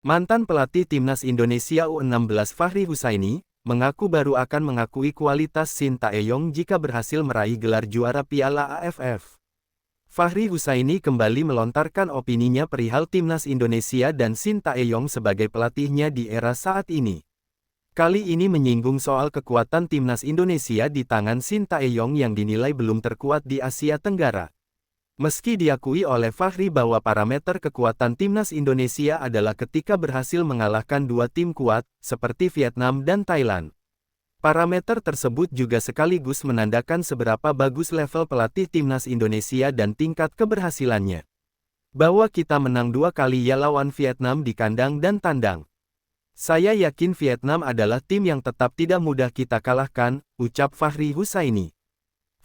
Mantan pelatih Timnas Indonesia U16 Fahri Husaini, mengaku baru akan mengakui kualitas Shin Tae-yong jika berhasil meraih gelar juara Piala AFF. Fahri Husaini kembali melontarkan opininya perihal Timnas Indonesia dan Shin Tae-yong sebagai pelatihnya di era saat ini. Kali ini menyinggung soal kekuatan Timnas Indonesia di tangan Shin Tae-yong yang dinilai belum terkuat di Asia Tenggara. Meski diakui oleh Fahri bahwa parameter kekuatan Timnas Indonesia adalah ketika berhasil mengalahkan dua tim kuat, seperti Vietnam dan Thailand. Parameter tersebut juga sekaligus menandakan seberapa bagus level pelatih Timnas Indonesia dan tingkat keberhasilannya. Bahwa kita menang 2 kali ya lawan Vietnam di kandang dan tandang. Saya yakin Vietnam adalah tim yang tetap tidak mudah kita kalahkan, ucap Fahri Husaini.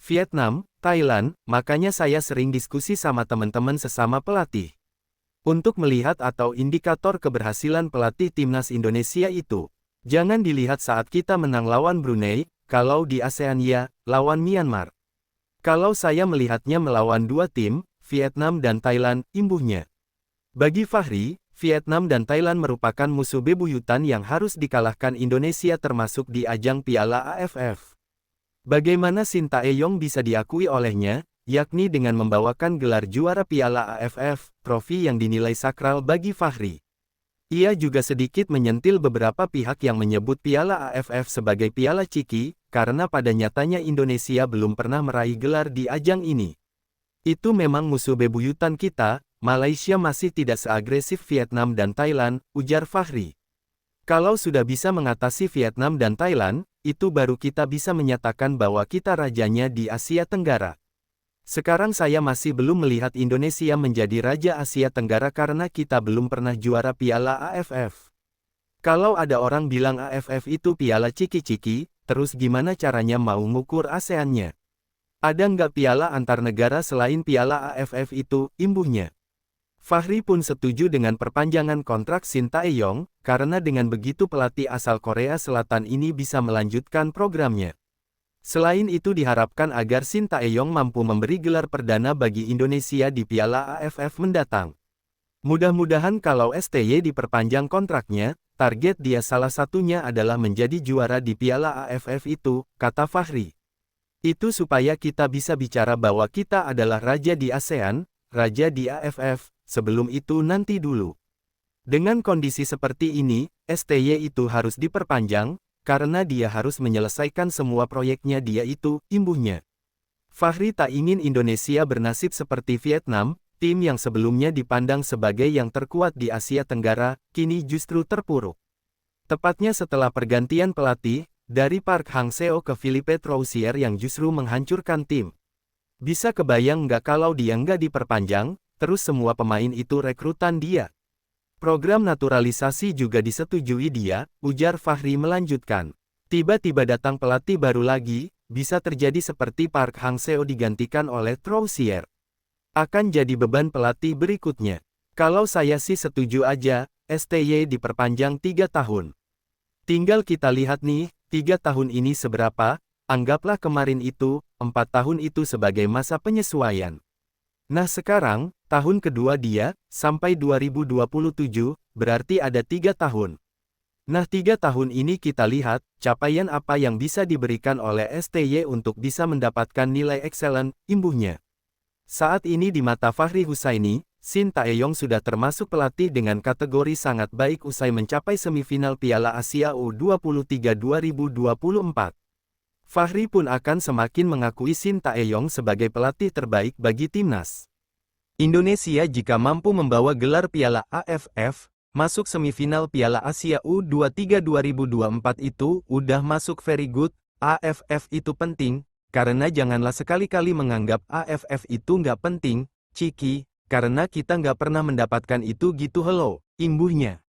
Vietnam, Thailand, makanya saya sering diskusi sama teman-teman sesama pelatih. Untuk melihat atau indikator keberhasilan pelatih Timnas Indonesia itu, jangan dilihat saat kita menang lawan Brunei, kalau di ASEAN ya, lawan Myanmar. Kalau saya melihatnya melawan dua tim, Vietnam dan Thailand, imbuhnya. Bagi Fahri, Vietnam dan Thailand merupakan musuh bebuyutan yang harus dikalahkan Indonesia termasuk di ajang Piala AFF. Bagaimana Shin Tae-yong bisa diakui olehnya, yakni dengan membawakan gelar juara Piala AFF, trofi yang dinilai sakral bagi Fahri. Ia juga sedikit menyentil beberapa pihak yang menyebut Piala AFF sebagai Piala Ciki, karena pada nyatanya Indonesia belum pernah meraih gelar di ajang ini. Itu memang musuh bebuyutan kita, Malaysia masih tidak seagresif Vietnam dan Thailand, ujar Fahri. Kalau sudah bisa mengatasi Vietnam dan Thailand, itu baru kita bisa menyatakan bahwa kita rajanya di Asia Tenggara. Sekarang saya masih belum melihat Indonesia menjadi raja Asia Tenggara karena kita belum pernah juara Piala AFF. Kalau ada orang bilang AFF itu Piala Ciki-Ciki, terus gimana caranya mau ngukur ASEAN-nya? Ada nggak piala antar negara selain Piala AFF itu, imbuhnya? Fahri pun setuju dengan perpanjangan kontrak Shin Tae-yong, karena dengan begitu pelatih asal Korea Selatan ini bisa melanjutkan programnya. Selain itu diharapkan agar Shin Tae-yong mampu memberi gelar perdana bagi Indonesia di Piala AFF mendatang. Mudah-mudahan kalau STY diperpanjang kontraknya, target dia salah satunya adalah menjadi juara di Piala AFF itu, kata Fahri. Itu supaya kita bisa bicara bahwa kita adalah raja di ASEAN, raja di AFF, sebelum itu nanti dulu. Dengan kondisi seperti ini, STY itu harus diperpanjang, karena dia harus menyelesaikan semua proyeknya dia itu, imbuhnya. Fahri tak ingin Indonesia bernasib seperti Vietnam, tim yang sebelumnya dipandang sebagai yang terkuat di Asia Tenggara, kini justru terpuruk. Tepatnya setelah pergantian pelatih, dari Park Hang-seo ke Philippe Troussier yang justru menghancurkan tim. Bisa kebayang nggak kalau dia nggak diperpanjang, terus semua pemain itu rekrutan dia. Program naturalisasi juga disetujui dia, ujar Fahri melanjutkan. Tiba-tiba datang pelatih baru lagi, bisa terjadi seperti Park Hang-seo digantikan oleh Troussier. Akan jadi beban pelatih berikutnya. Kalau saya sih setuju aja, STY diperpanjang 3 tahun. Tinggal kita lihat nih, 3 tahun ini seberapa, anggaplah kemarin itu, 4 tahun itu sebagai masa penyesuaian. Nah sekarang, tahun kedua dia, sampai 2027, berarti ada 3 tahun. Nah 3 tahun ini kita lihat, capaian apa yang bisa diberikan oleh STY untuk bisa mendapatkan nilai excellent, imbuhnya. Saat ini di mata Fahri Husaini, Shin Tae-yong sudah termasuk pelatih dengan kategori sangat baik usai mencapai semifinal Piala Asia U23 2024. Fahri pun akan semakin mengakui Shin Tae-yong sebagai pelatih terbaik bagi timnas Indonesia jika mampu membawa gelar Piala AFF, masuk semifinal Piala Asia U23 2024 itu udah masuk very good. AFF itu penting, karena janganlah sekali-kali menganggap AFF itu nggak penting, Ciki, karena kita nggak pernah mendapatkan itu gitu hello, imbuhnya.